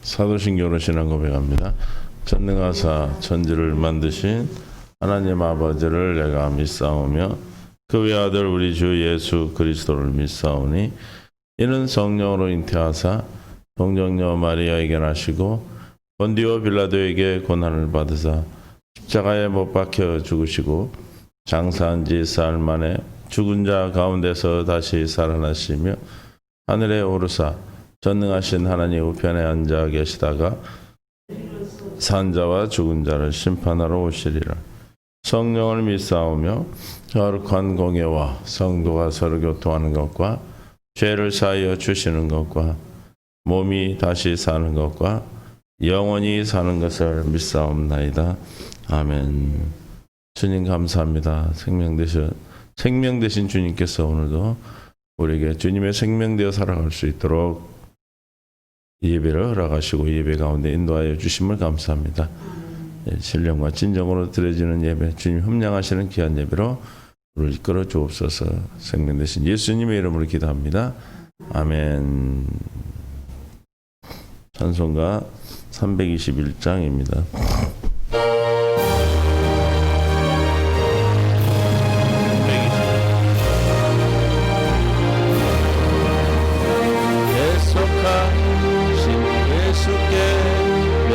사도신경으로 신앙 고백합니다. 전능하사 천지를 만드신 하나님 아버지를 내가 믿사오며 그 외아들 우리 주 예수 그리스도를 믿사오니 이는 성령으로 잉태하사 동정녀 마리아에게 나시고 본디오 빌라도에게 고난을 받으사 십자가에 못 박혀 죽으시고 장사한 지 사흘 만에 죽은 자 가운데서 다시 살아나시며 하늘에 오르사 전능하신 하나님 우편에 앉아 계시다가 산자와 죽은 자를 심판하러 오시리라. 성령을 믿사오며 거룩한 공예와 성도가 서로 교통하는 것과 죄를 사하여 주시는 것과 몸이 다시 사는 것과 영원히 사는 것을 믿사옵나이다. 아멘. 주님 감사합니다. 생명 되신 주님께서 오늘도 우리에게 주님의 생명 되어 살아갈 수 있도록 예배를 허락하시고 예배 가운데 인도하여 주심을 감사합니다. 신령과 진정으로 드려지는 예배, 주님 협량하시는 귀한 예배로 우리를 이끌어 주옵소서. 생명 되신 예수님의 이름으로 기도합니다. 아멘. 찬송가 321장입니다.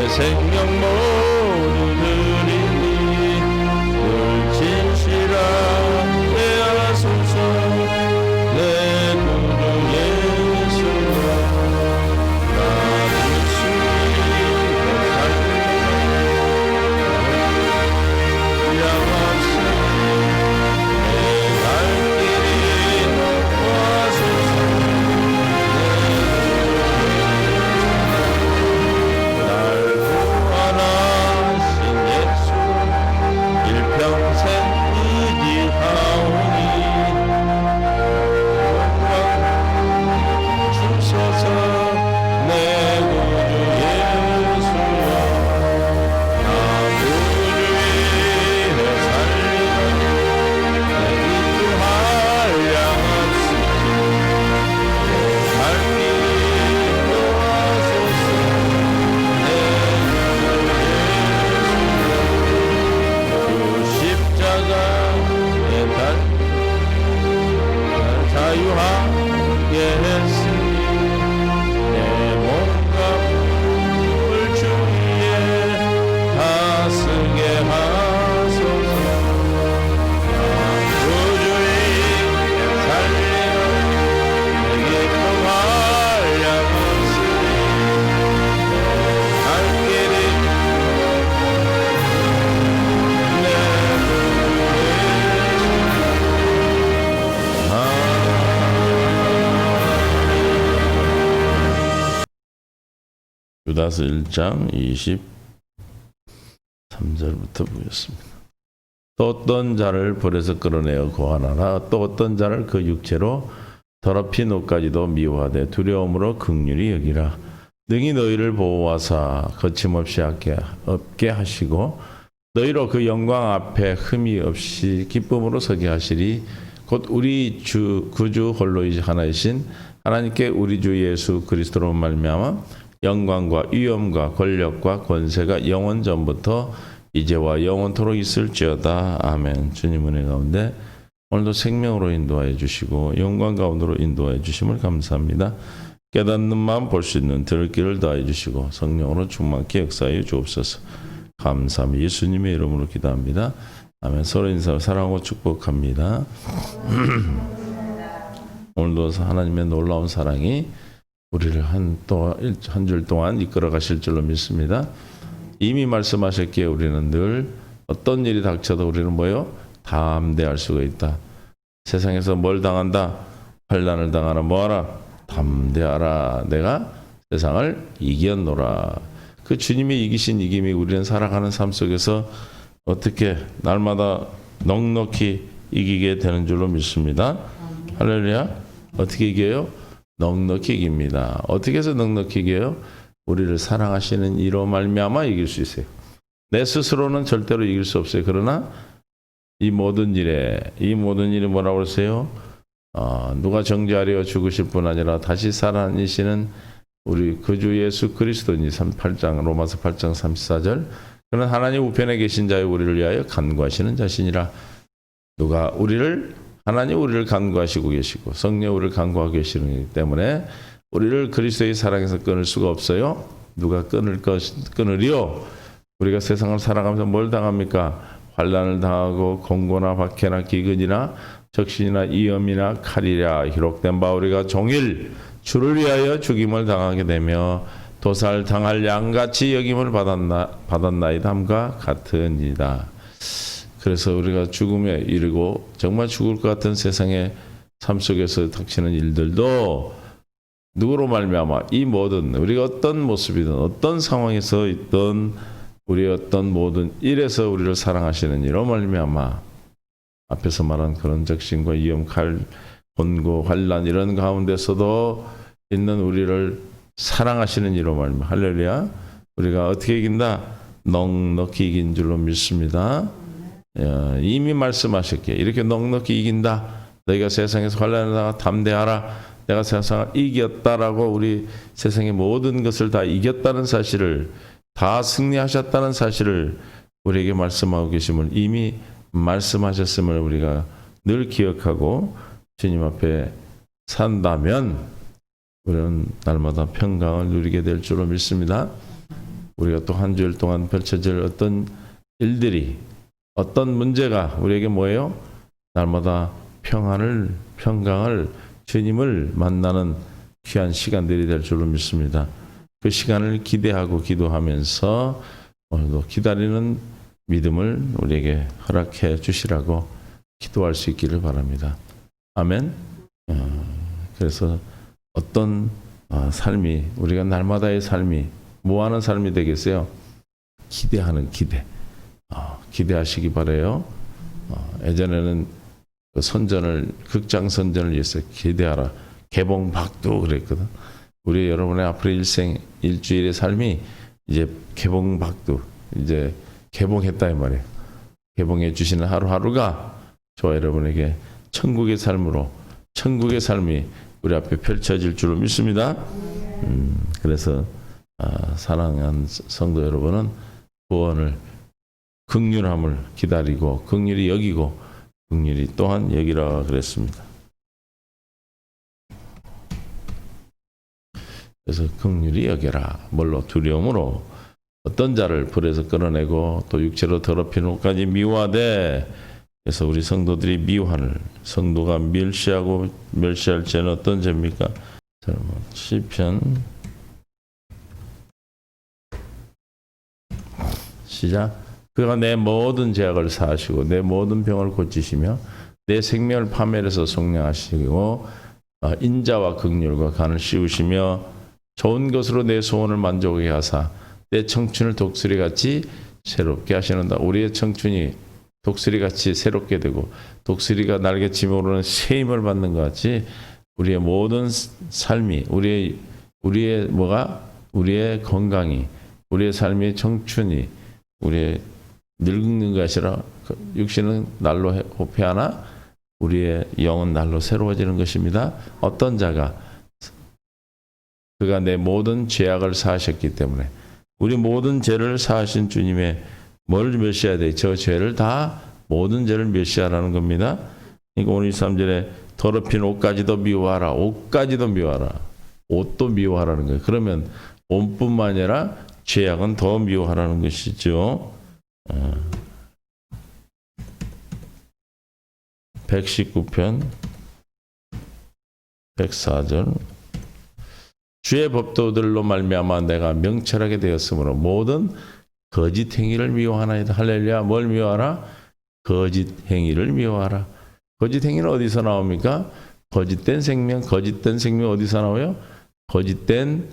생명 모두 드리니 늘 진실하게 하소서. 내 구주 예수와 나를 주님의 삶을 양합시니 내 갈 길이 도와소서. 유다서 1장 23절부터 보겠습니다. 또 어떤 자를 불에서 끌어내어 고하나라. 또 어떤 자를 그 육체로 더럽힌 옷까지도 미워하되 두려움으로 긍휼히 여기라. 능히 너희를 보호하사 거침없이 없게 하시고 너희로 그 영광 앞에 흠이 없이 기쁨으로 서게 하시리. 곧 우리 주 구주 홀로 하나이신 하나님께 우리 주 예수 그리스도로 말미암아 영광과 위엄과 권력과 권세가 영원 전부터 이제와 영원토록 있을지어다. 아멘. 주님 은혜 가운데 오늘도 생명으로 인도하여 주시고 영광 가운데로 인도하여 주심을 감사합니다. 깨닫는 마음 볼 수 있는 들을 길을 더하여 주시고 성령으로 충만케 역사하여 주옵소서. 감사합니다. 예수님의 이름으로 기도합니다. 아멘. 서로 인사하고 사랑하고 축복합니다. 오늘도 하나님의 놀라운 사랑이 우리를 한 줄 동안 이끌어 가실 줄로 믿습니다. 이미 말씀하셨기에 우리는 늘 어떤 일이 닥쳐도 우리는 뭐요? 담대할 수가 있다. 세상에서 뭘 당한다? 환난을 당하나 뭐하라? 담대하라. 내가 세상을 이겼노라. 그 주님의 이기신 이김이 우리는 살아가는 삶 속에서 어떻게 날마다 넉넉히 이기게 되는 줄로 믿습니다. 할렐루야. 어떻게 이겨요? 넉넉히 이깁니다. 어떻게 해서 넉넉히 이겨요? 우리를 사랑하시는 이로 말미암아 이길 수 있어요. 내 스스로는 절대로 이길 수 없어요. 그러나 이 모든 일이 뭐라고 그러세요? 누가 정죄하려 죽으실 뿐 아니라 다시 살아나시는 우리 그 주 예수 그리스도니 8장 로마서 8장 34절 그는 하나님 우편에 계신 자의 우리를 위하여 간구하시는 자신이라. 누가 하나님 우리를 간구하시고 계시고 성령 우리를 간구하고 계시기 때문에 우리를 그리스도의 사랑에서 끊을 수가 없어요. 누가 끊으리요? 우리가 세상을 살아가면서 뭘 당합니까? 환난을 당하고 공고나 박해나 기근이나 적신이나 위험이나 칼이라 기록된 바 우리가 종일 주를 위하여 죽임을 당하게 되며 도살 당할 양같이 여김을 받았나이다 함과 같으니라. 그래서 우리가 죽음에 이르고 정말 죽을 것 같은 세상의 삶 속에서 닥치는 일들도 누구로 말미암아 이 모든 우리가 어떤 모습이든 어떤 상황에서 있던 우리의 어떤 모든 일에서 우리를 사랑하시는 이로 말미암아 앞에서 말한 그런 적신과 위험, 칼, 곤고, 환난 이런 가운데서도 있는 우리를 사랑하시는 이로 말미암아 할렐루야. 우리가 어떻게 이긴다? 넉넉히 이긴 줄로 믿습니다. 이미 말씀하셨기에 이렇게 넉넉히 이긴다. 너희가 세상에서 환난을 당하 담대하라. 내가 세상을 이겼다라고 우리 세상의 모든 것을 다 이겼다는 사실을 다 승리하셨다는 사실을 우리에게 말씀하고 계심을 이미 말씀하셨음을 우리가 늘 기억하고 주님 앞에 산다면 우리는 날마다 평강을 누리게 될 줄로 믿습니다. 우리가 또 한 주일 동안 펼쳐질 어떤 일들이 어떤 문제가 우리에게 뭐예요? 날마다 평강을 주님을 만나는 귀한 시간들이 될 줄로 믿습니다. 그 시간을 기대하고 기도하면서 오늘도 기다리는 믿음을 우리에게 허락해 주시라고 기도할 수 있기를 바랍니다. 아멘. 그래서 어떤 삶이 우리가 날마다의 삶이 뭐하는 삶이 되겠어요? 기대하는 기대. 기대하시기 바라요. 예전에는 그 극장 선전을 위해서 기대하라. 개봉박두 그랬거든. 우리 여러분의 앞으로 일주일의 삶이 이제 개봉박두, 이제 개봉했다 이 말이에요. 개봉해 주시는 하루하루가 저와 여러분에게 천국의 삶이 우리 앞에 펼쳐질 줄로 믿습니다. 그래서 사랑하는 성도 여러분은 구원을 긍휼함을 기다리고 긍휼히 여기고 긍휼히 또한 여기라 그랬습니다. 그래서 긍휼히 여겨라. 뭘로? 두려움으로 어떤 자를 불에서 끌어내고 또 육체로 더럽히는 것까지 미워하되. 그래서 우리 성도들이 성도가 멸시할 죄는 어떤 죄입니까? 시편 시작. 그가 내 모든 죄악을 사하시고 내 모든 병을 고치시며 내 생명을 파멸해서 속량하시고 인자와 긍휼과 간을 씌우시며 좋은 것으로 내 소원을 만족하게 하사 내 청춘을 독수리같이 새롭게 하시는다. 우리의 청춘이 독수리같이 새롭게 되고 독수리가 날개치며 오르는 새 힘을 받는 것 같이 우리의 모든 삶이 우리의 건강이 우리의 삶의 청춘이 우리의 늙는 것이라 육신은 날로 호패하나 우리의 영은 날로 새로워지는 것입니다. 어떤 자가 그가 내 모든 죄악을 사하셨기 때문에 우리 모든 죄를 사하신 주님의 뭘 멸시해야 돼? 저 죄를 다 모든 죄를 멸시하라는 겁니다. 그러니까 오늘 23절에 더럽힌 옷까지도 미워하라. 옷까지도 미워하라. 옷도 미워하라는 거예요. 그러면 옷뿐만 아니라 죄악은 더 미워하라는 것이죠. 119편 104절 주의 법도들로 말미암아 내가 명철하게 되었으므로 모든 거짓 행위를 미워하나이다. 할렐루야. 뭘 미워하라? 거짓 행위를 미워하라. 거짓 행위는 어디서 나옵니까? 거짓된 생명 어디서 나와요? 거짓된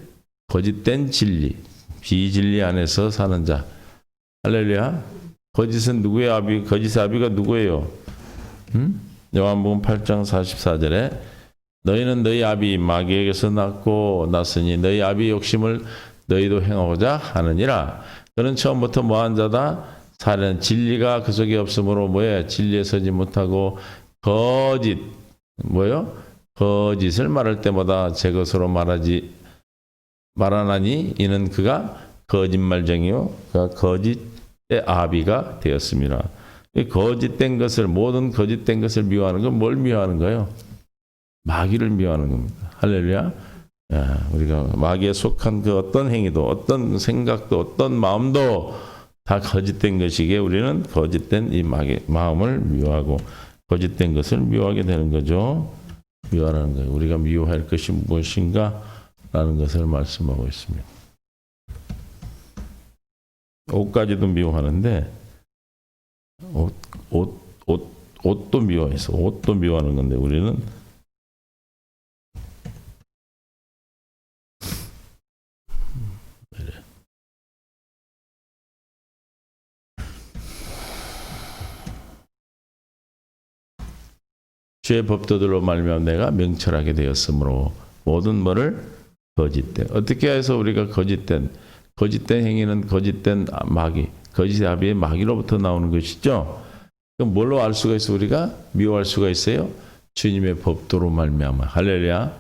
진리, 비진리 안에서 사는 자. 할렐루야. 거짓은 누구의 아비? 거짓의 아비가 누구예요? 요한복음 8장 44절에 너희는 너희 아비 마귀에게서 났으니 너희 아비 욕심을 너희도 행하고자 하느니라. 그는 처음부터 뭐한 자다? 살은 진리가 그 속에 없으므로 진리에 서지 못하고 거짓을 말할 때마다 제 것으로 말하지 말하나니 이는 그가 거짓말쟁이요 그가 거짓의 아비가 되었습니다. 이 거짓된 것을 모든 거짓된 것을 미워하는 건 뭘 미워하는 거예요? 마귀를 미워하는 겁니다. 할렐루야. 야, 우리가 마귀에 속한 그 어떤 행위도 어떤 생각도 어떤 마음도 다 거짓된 것이기에 우리는 거짓된 이 마음을 미워하고 거짓된 것을 미워하게 되는 거죠. 미워하는 거예요. 우리가 미워할 것이 무엇인가 라는 것을 말씀하고 있습니다. 옷까지도 미워하는데 옷도 미워해서 옷도 미워하는 건데 우리는 주의 법도들로 말미암아 내가 명철하게 되었으므로 모든 뭐를 거짓된 어떻게 해서 우리가 거짓된 행위는 거짓된 마귀 거짓의 아비의 마귀로부터 나오는 것이죠. 그럼 뭘로 알 수가 있어 우리가 미워할 수가 있어요? 주님의 법도로 말미암아 할렐루야.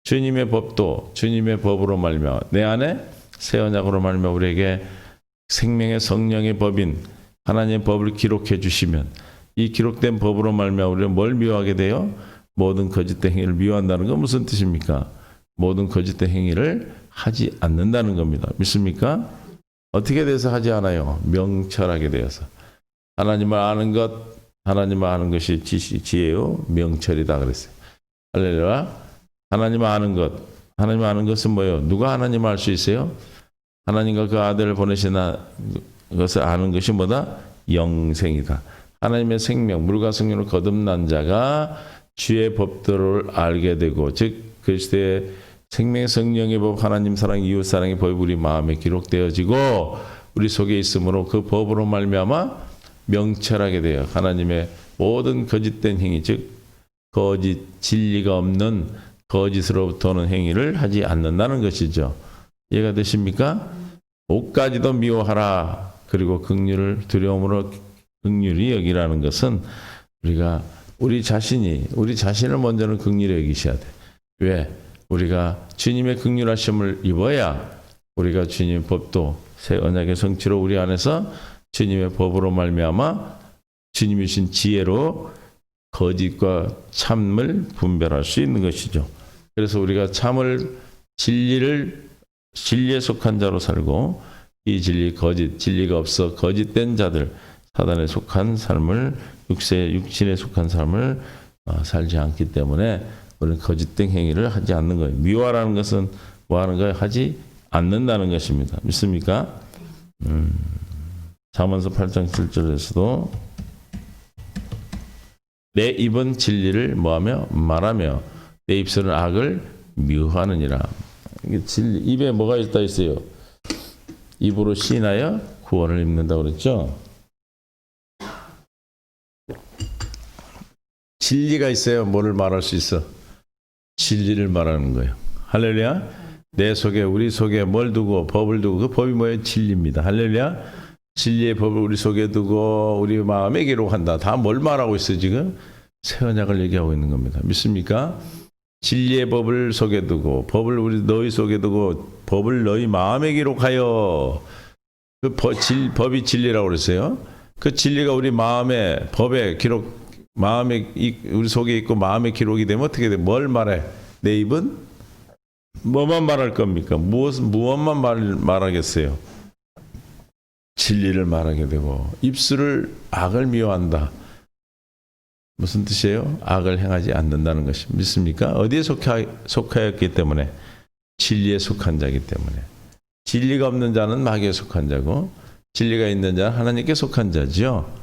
주님의 법도 주님의 법으로 말미암아 내 안에 새 언약으로 말미암아 우리에게 생명의 성령의 법인 하나님의 법을 기록해 주시면 이 기록된 법으로 말미암아 우리는 뭘 미워하게 돼요? 모든 거짓된 행위를 미워한다는 건 무슨 뜻입니까? 모든 거짓된 행위를 하지 않는다는 겁니다. 믿습니까? 어떻게 돼서 하지 않아요? 명철하게 되어서. 하나님을 아는 것이 지혜요 명철이다 그랬어요. 할렐루야. 하나님을 아는 것은 뭐예요? 누가 하나님을 알 수 있어요? 하나님과 그 아들을 보내신 것을 아는 것이 뭐다? 영생이다. 하나님의 생명, 물과 성령을 거듭난 자가 주의 법도를 알게 되고 즉 그리스도의 생명의 성령의 법, 하나님 사랑, 이웃 사랑의 법이 우리 마음에 기록되어지고 우리 속에 있으므로 그 법으로 말미암아 명철하게 되어 하나님의 모든 거짓된 행위, 즉 거짓, 진리가 없는 거짓으로부터 오는 행위를 하지 않는다는 것이죠. 이해가 되십니까? 옷까지도 미워하라. 그리고 긍휼을 두려움으로 긍휼히 여기라는 것은 우리가 우리 자신을 먼저는 긍휼히 여기셔야 돼. 왜? 우리가 주님의 긍휼하심을 입어야 우리가 주님의 법도 새 언약의 성취로 우리 안에서 주님의 법으로 말미암아 주님이 주신 지혜로 거짓과 참을 분별할 수 있는 것이죠. 그래서 우리가 진리에 속한 자로 살고 이 진리 진리가 없어 거짓된 자들 사단에 속한 삶을 육신에 속한 삶을 살지 않기 때문에 우리는 거짓된 행위를 하지 않는 거예요. 미워라는 것은 뭐 하는 거예요? 하지 않는다는 것입니다. 믿습니까? 잠언서 8장 7절에서도 내 입은 진리를 뭐하며 말하며 내 입술은 악을 미워하느니라. 진리, 입에 뭐가 있다 있어요? 입으로 시인하여 구원을 입는다고 그랬죠? 진리가 있어야 뭐를 말할 수 있어? 진리를 말하는 거예요. 할렐루야. 내 속에 우리 속에 뭘 두고 법을 두고 그 법이 뭐예요? 진리입니다. 할렐루야. 진리의 법을 우리 속에 두고 우리 마음에 기록한다. 다 뭘 말하고 있어요 지금? 새 언약을 얘기하고 있는 겁니다. 믿습니까? 진리의 법을 속에 두고 법을 너희 속에 두고 법을 너희 마음에 기록하여 그 법이 진리라고 그랬어요. 그 진리가 우리 마음에 법에 기록 마음에 우리 속에 있고 마음에 기록이 되면 어떻게 돼? 뭘 말해? 내 입은 뭐만 말할 겁니까? 무엇만 말하겠어요? 진리를 말하게 되고 입술을 악을 미워한다. 무슨 뜻이에요? 악을 행하지 않는다는 것이 믿습니까? 어디에 속하였기 때문에? 진리에 속한 자이기 때문에. 진리가 없는 자는 마귀에 속한 자고 진리가 있는 자는 하나님께 속한 자죠.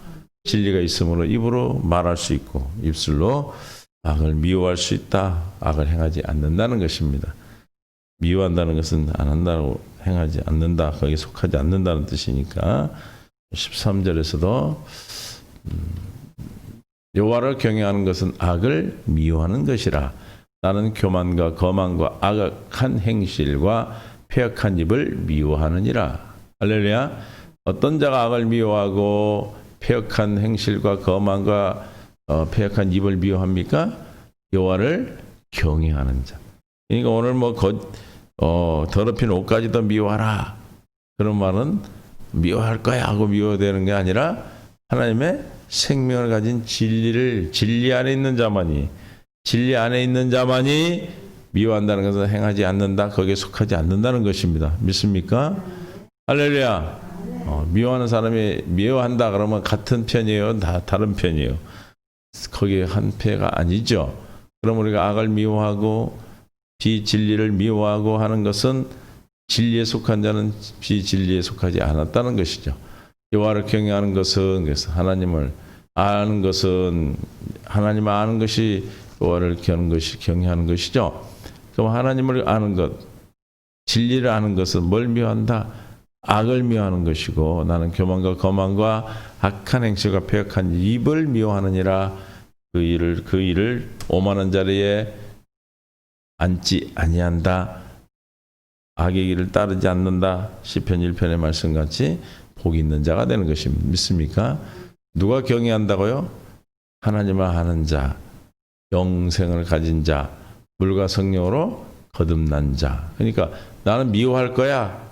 진리가 있으므로 입으로 말할 수 있고 입술로 악을 미워할 수 있다. 악을 행하지 않는다는 것입니다. 미워한다는 것은 안 한다고 행하지 않는다. 거기에 속하지 않는다는 뜻이니까 13절에서도 여호와를 경외하는 것은 악을 미워하는 것이라. 나는 교만과 거만과 악한 행실과 패역한 입을 미워하느니라. 할렐루야. 어떤 자가 악을 미워하고 패역한 행실과 거만과 패역한 입을 미워합니까? 여호와를 경외하는 자. 그러니까 오늘 더럽힌 옷까지도 미워하라. 그런 말은 미워할 거야 하고 미워되는 게 아니라 하나님의 생명을 가진 진리 안에 있는 자만이 미워한다는 것은 행하지 않는다. 거기에 속하지 않는다는 것입니다. 믿습니까? 할렐루야. 미워하는 사람이 미워한다 그러면 같은 편이에요? 다른 편이에요? 거기에 한 패가 아니죠. 그럼 우리가 악을 미워하고 비진리를 미워하고 하는 것은 진리에 속한 자는 비진리에 속하지 않았다는 것이죠. 여호와를 경외하는 것은, 그래서 하나님을 아는 것은, 하나님을 아는 것이 여호와를 경외하는 것이죠. 그럼 하나님을 아는 것, 진리를 아는 것은 뭘 미워한다? 악을 미워하는 것이고, 나는 교만과 거만과 악한 행실과 패역한 입을 미워하느니라. 그 일을 오만한 자리에 앉지 아니한다. 악의 길을 따르지 않는다. 시편 1편의 말씀같이 복이 있는 자가 되는 것입니다. 믿습니까? 누가 경외한다고요? 하나님을 아는 자, 영생을 가진 자, 물과 성령으로 거듭난 자. 그러니까 나는 미워할 거야.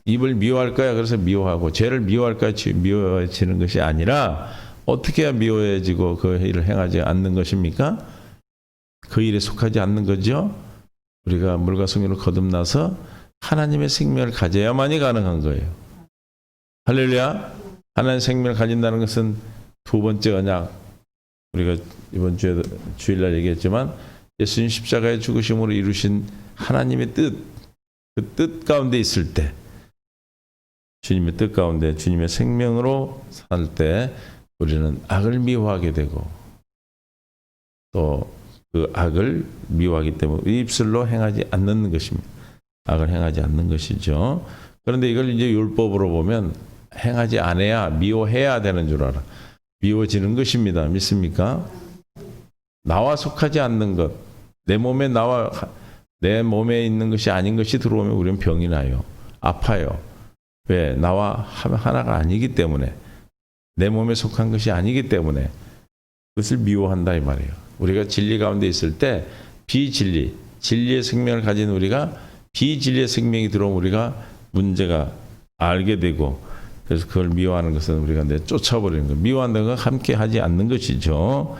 입을 미워할 거야. 그래서 미워하고, 죄를 미워할 거야. 미워지는 것이 아니라 어떻게 해야 미워해지고 그 일을 행하지 않는 것입니까? 그 일에 속하지 않는 거죠. 우리가 물과 성령으로 거듭나서 하나님의 생명을 가져야만이 가능한 거예요. 할렐루야. 하나님의 생명을 가진다는 것은 두 번째 언약. 우리가 이번 주일날 얘기했지만 예수님 십자가의 죽으심으로 이루신 하나님의 뜻, 그 뜻 가운데 있을 때, 주님의 뜻 가운데 주님의 생명으로 살 때 우리는 악을 미워하게 되고, 또 그 악을 미워하기 때문에 입술로 행하지 않는 것입니다. 악을 행하지 않는 것이죠. 그런데 이걸 이제 율법으로 보면 행하지 않아야, 미워해야 되는 줄 알아. 미워지는 것입니다. 믿습니까? 나와 속하지 않는 것, 내 몸에 있는 것이 아닌 것이 들어오면 우리는 병이 나요. 아파요. 왜? 나와 하나가 아니기 때문에, 내 몸에 속한 것이 아니기 때문에 그것을 미워한다 이 말이에요. 우리가 진리 가운데 있을 때 진리의 생명을 가진 우리가 비진리의 생명이 들어오면 우리가 문제가 알게 되고, 그래서 그걸 미워하는 것은 우리가 쫓아버리는 거. 미워한다는 건 함께 하지 않는 것이죠.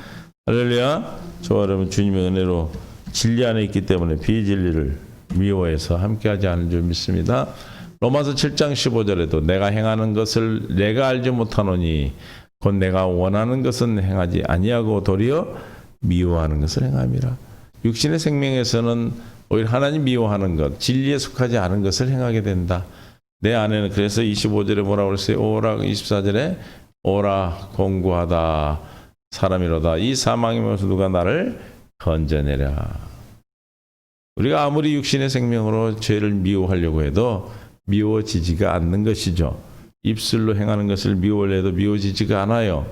할렐루야. 저와 여러분 주님의 은혜로 진리 안에 있기 때문에 비진리를 미워해서 함께 하지 않는 줄 믿습니다. 로마서 7장 15절에도 내가 행하는 것을 내가 알지 못하노니 곧 내가 원하는 것은 행하지 아니하고 도리어 미워하는 것을 행함이라. 육신의 생명에서는 오히려 하나님 미워하는 것, 진리에 속하지 않은 것을 행하게 된다. 내 안에는, 그래서 25절에 뭐라고 그랬어요? 오라, 24절에 오라 공고하다 사람이로다. 이 사망이면서 누가 나를 건져내랴. 우리가 아무리 육신의 생명으로 죄를 미워하려고 해도 미워지지가 않는 것이죠. 입술로 행하는 것을 미워해도 미워지지가 않아요.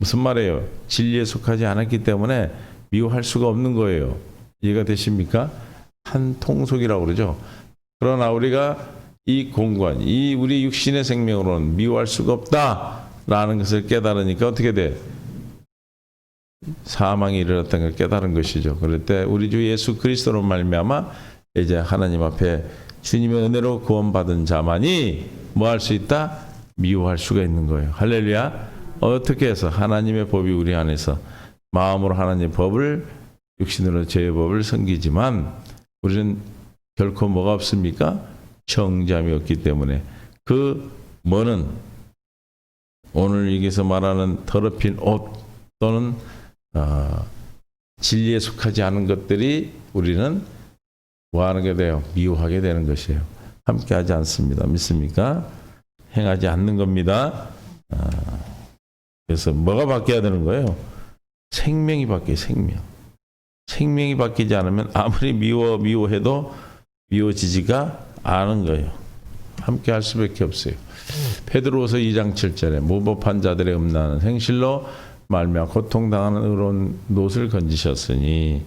무슨 말이에요? 진리에 속하지 않았기 때문에 미워할 수가 없는 거예요. 이해가 되십니까? 한 통속이라고 그러죠. 그러나 우리가 이 공간, 우리 육신의 생명으로는 미워할 수가 없다라는 것을 깨달으니까 어떻게 돼? 사망이 일어났다는 걸 깨달은 것이죠. 그럴 때 우리 주 예수 그리스도로 말미암아 이제 하나님 앞에 주님의 은혜로 구원받은 자만이 뭐 할 수 있다? 미워할 수가 있는 거예요. 할렐루야. 어떻게 해서? 하나님의 법이 우리 안에서, 마음으로 하나님의 법을, 육신으로 죄의 법을 섬기지만 우리는 결코 뭐가 없습니까? 정죄함이 없기 때문에 그 뭐는 오늘 여기서 말하는 더럽힌 옷 또는 진리에 속하지 않은 것들이 우리는 뭐하는 게 돼요? 미워하게 되는 것이에요. 함께 하지 않습니다. 믿습니까? 행하지 않는 겁니다. 그래서 뭐가 바뀌어야 되는 거예요? 생명이 바뀌어요. 생명이 바뀌지 않으면 아무리 미워해도 미워지지가 않은 거예요. 함께 할 수밖에 없어요. 베드로후서 2장 7절에 무법한 자들의 음란한 행실로 말미암아 고통당하는 의로운 놋을 건지셨으니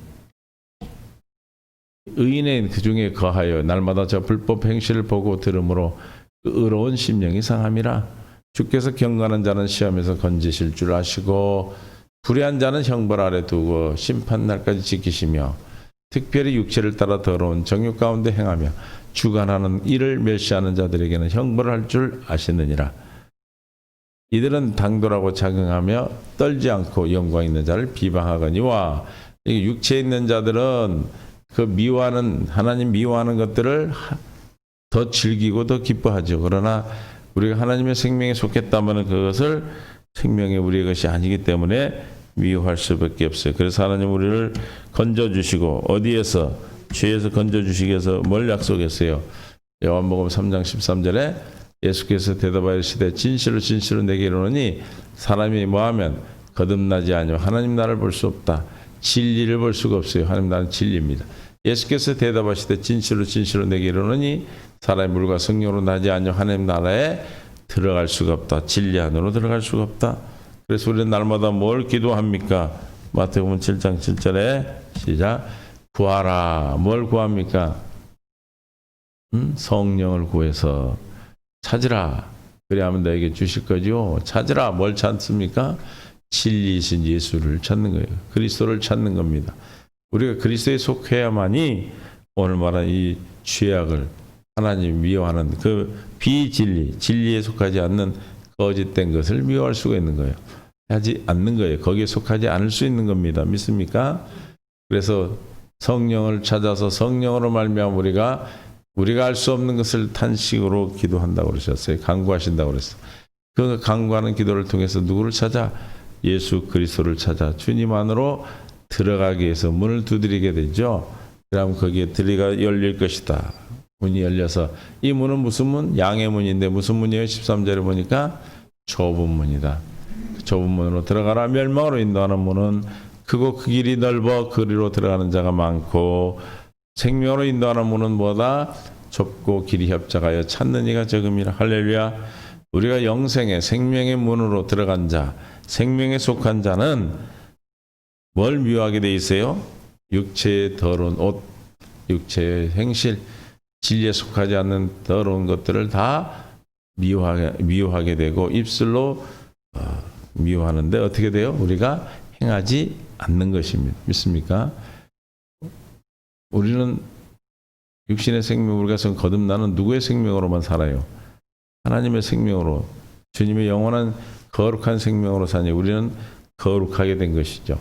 의인의 그 중에 거하여 날마다 저 불법 행실을 보고 들음으로 그 의로운 심령이 상함이라. 주께서 경건한 자는 시험에서 건지실 줄 아시고 불의한 자는 형벌 아래 두고 심판날까지 지키시며 특별히 육체를 따라 더러운 정욕 가운데 행하며 주관하는 이를 멸시하는 자들에게는 형벌을 할 줄 아시느니라. 이들은 당돌하고 자긍하며 떨지 않고 영광 있는 자를 비방하거니와 육체에 있는 자들은 그 미워하는 하나님 미워하는 것들을 더 즐기고 더 기뻐하죠. 그러나 우리가 하나님의 생명에 속했다면 그것을 생명의 우리의 것이 아니기 때문에 미워할 수밖에 없어요. 그래서 하나님 우리를 건져주시고 어디에서 죄에서 건져주시기 위해서 뭘 약속했어요? 요한복음 3장 13절에 예수께서 대답하여 이르시되 진실로 진실로 내게 이르노니 사람이 뭐하면 거듭나지 아니하면 하나님 나라를 볼 수 없다. 진리를 볼 수가 없어요. 하나님 나라는 진리입니다. 예수께서 대답하시되 진실로 진실로 내게 이르노니 사람이 물과 성령으로 나지 아니하면 하나님 나라에 들어갈 수가 없다. 진리 안으로 들어갈 수가 없다. 그래서 우리는 날마다 뭘 기도합니까? 마태복음 7장 7절에 시작. 구하라. 뭘 구합니까? 성령을 구해서 찾으라. 그래야만 너에게 주실 거죠. 찾으라. 뭘 찾습니까? 진리이신 예수를 찾는 거예요. 그리스도를 찾는 겁니다. 우리가 그리스도에 속해야만이 오늘 말한 이 죄악을 하나님 미워하는 그 비진리, 진리에 속하지 않는 거짓된 것을 미워할 수가 있는 거예요. 하지 않는 거예요. 거기에 속하지 않을 수 있는 겁니다. 믿습니까? 그래서 성령을 찾아서 성령으로 말미암아 우리가 알 수 없는 것을 탄식으로 기도한다고 그러셨어요. 간구하신다고 그랬어요. 그 간구하는 기도를 통해서 누구를 찾아? 예수 그리스도를 찾아 주님 안으로 들어가기 위해서 문을 두드리게 되죠. 그러면 거기에 들이가 열릴 것이다. 문이 열려서 이 문은 무슨 문? 양의 문인데 무슨 문이에요? 13절에 보니까 좁은 문이다. 좁은 문으로 들어가라. 멸망으로 인도하는 문은 크고 그 길이 넓어 그리로 들어가는 자가 많고 생명으로 인도하는 문은 뭐다? 좁고 길이 협착하여 찾는 이가 적음이라. 할렐루야. 우리가 영생의 생명의 문으로 들어간 자, 생명에 속한 자는 뭘 미워하게 돼 있어요? 육체의 더러운 옷, 육체의 행실, 진리에 속하지 않는 더러운 것들을 다 미워하게 되고 입술로 미워하는데 어떻게 돼요? 우리가 행하지 않는 것입니다. 믿습니까? 우리는 육신의 생명, 우리가 거듭나는 누구의 생명으로만 살아요? 하나님의 생명으로, 주님의 영원한 거룩한 생명으로 사니 우리는 거룩하게 된 것이죠.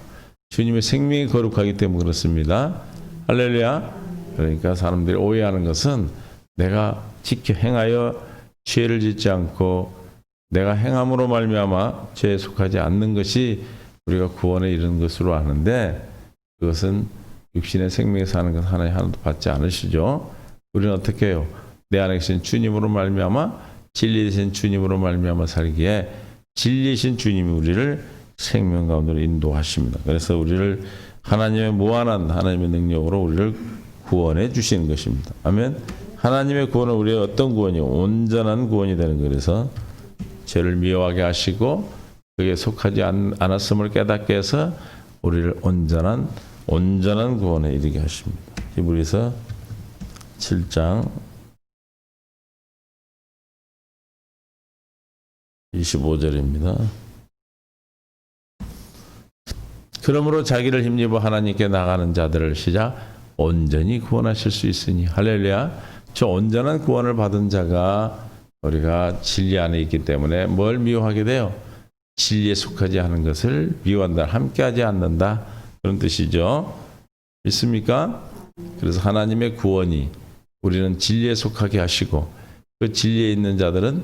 주님의 생명이 거룩하기 때문에 그렇습니다. 할렐루야. 그러니까 사람들이 오해하는 것은 내가 지켜 행하여 죄를 짓지 않고 내가 행함으로 말미암아 죄에 속하지 않는 것이 우리가 구원에 이르는 것으로 아는데 그것은 육신의 생명에 사는 것 하나도 받지 않으시죠. 우리는 어떻게 해요? 내 안에 계신 주님으로 말미암아 진리이신 주님으로 말미암아 살기에 진리이신 주님이 우리를 생명 가운데로 인도하십니다. 그래서 우리를 하나님의 무한한 하나님의 능력으로 우리를 구원해 주시는 것입니다. 아멘. 하나님의 구원은 우리의 어떤 구원이요? 온전한 구원이 되는 거예요. 그래서 죄를 미워하게 하시고 그게 속하지 않았음을 깨닫게 해서 우리를 온전한 구원에 이르게 하십니다. 히브리서 7장 25절입니다. 그러므로 자기를 힘입어 하나님께 나가는 자들을 시작 온전히 구원하실 수 있으니 할렐루야. 저 온전한 구원을 받은 자가 우리가 진리 안에 있기 때문에 뭘 미워하게 돼요? 진리에 속하지 않은 것을 미워한다. 함께하지 않는다. 그런 뜻이죠. 믿습니까? 그래서 하나님의 구원이 우리는 진리에 속하게 하시고 그 진리에 있는 자들은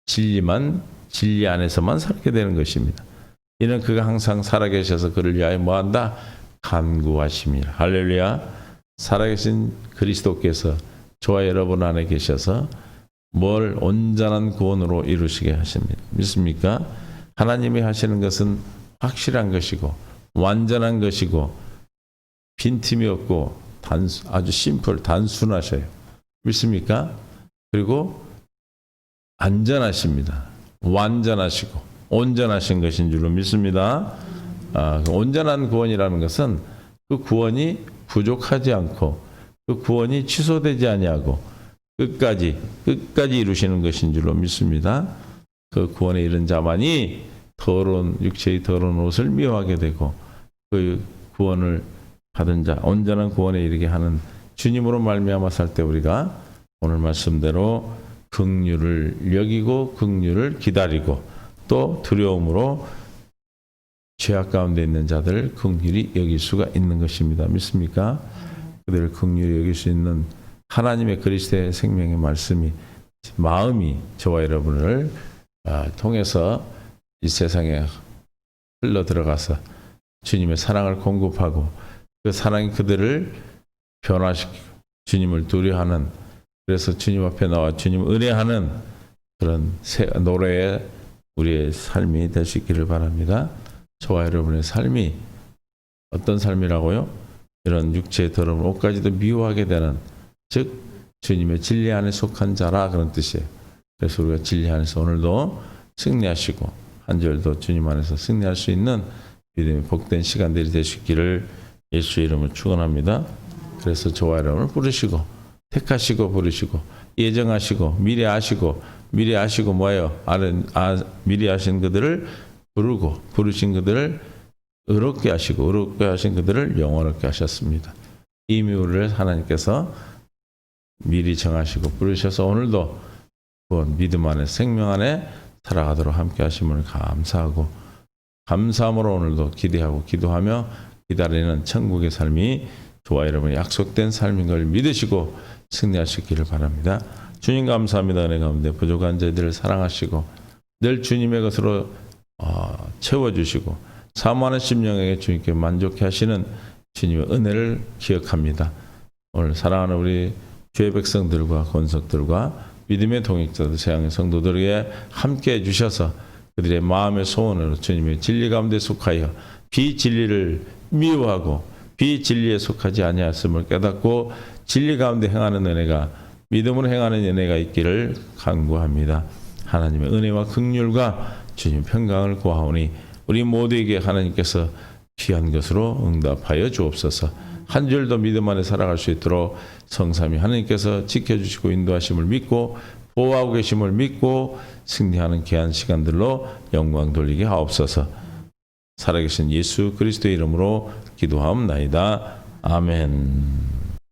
진리 안에서만 살게 되는 것입니다. 이는 그가 항상 살아계셔서 그를 위하여 뭐한다? 간구하심이라. 할렐루야. 살아계신 그리스도께서 저와 여러분 안에 계셔서 뭘 온전한 구원으로 이루시게 하십니다. 믿습니까? 하나님이 하시는 것은 확실한 것이고 완전한 것이고 빈틈이 없고 아주 단순하셔요. 믿습니까? 그리고 안전하십니다. 완전하시고 온전하신 것인 줄로 믿습니다. 온전한 구원이라는 것은 그 구원이 부족하지 않고 그 구원이 취소되지 아니하고 끝까지 이루시는 것인 줄로 믿습니다. 그 구원에 이른 자만이 육체의 더러운 옷을 미워하게 되고 그 구원을 받은 자 온전한 구원에 이르게 하는 주님으로 말미암아 살 때 우리가 오늘 말씀대로 긍휼을 여기고 긍휼을 기다리고 또 두려움으로 죄악 가운데 있는 자들을 긍휼히 여길 수가 있는 것입니다. 믿습니까? 그들을 긍휼히 여길 수 있는 하나님의 그리스도의 생명의 말씀이 마음이 저와 여러분을 통해서 이 세상에 흘러 들어가서 주님의 사랑을 공급하고 그 사랑이 그들을 변화시키고 주님을 두려워하는, 그래서 주님 앞에 나와 주님 은혜하는 그런 노래의 우리의 삶이 될 수 있기를 바랍니다. 저와 여러분의 삶이 어떤 삶이라고요? 이런 육체의 더러운 옷까지도 미워하게 되는, 즉 주님의 진리 안에 속한 자라, 그런 뜻이에요. 그래서 우리가 진리 안에서 오늘도 승리하시고 한 절도 주님 안에서 승리할 수 있는 믿음의 복된 시간들이 되시기를 예수의 이름으로 축원합니다. 그래서 저와 여러분을 부르시고 택하시고 부르시고 예정하시고 미리 아시고 뭐예요? 미리 아신 그들을 부르고 부르신 그들을 의롭게 하시고 의롭게 하신 그들을 영원롭게 하셨습니다. 이미 우리를 하나님께서 미리 정하시고 부르셔서 오늘도 구원 믿음 안에 생명 안에 살아가도록 함께 하심을 감사하고 감사함으로 오늘도 기대하고 기도하며 기다리는 천국의 삶이 저와 여러분의 약속된 삶인 걸 믿으시고 승리하시기를 바랍니다. 주님 감사합니다. 은혜 가운데 부족한 저희들을 사랑하시고 늘 주님의 것으로 채워주시고 사모하는 심령에게 주님께 만족해 하시는 주님의 은혜를 기억합니다. 오늘 사랑하는 우리 주의 백성들과 권속들과 믿음의 동역자들 세상의 성도들에게 함께해 주셔서 그들의 마음의 소원으로 주님의 진리 가운데 속하여 비진리를 미워하고 비진리에 속하지 아니하였음을 깨닫고 진리 가운데 행하는 은혜가, 믿음으로 행하는 은혜가 있기를 간구합니다. 하나님의 은혜와 긍휼과 주님 평강을 구하오니 우리 모두에게 하나님께서 귀한 것으로 응답하여 주옵소서. 한 줄도 믿음 안에 살아갈 수 있도록 성삼위 하나님께서 지켜주시고 인도하심을 믿고 보호하고 계심을 믿고 승리하는 귀한 시간들로 영광 돌리게 하옵소서. 살아계신 예수 그리스도의 이름으로 기도하옵나이다. 아멘.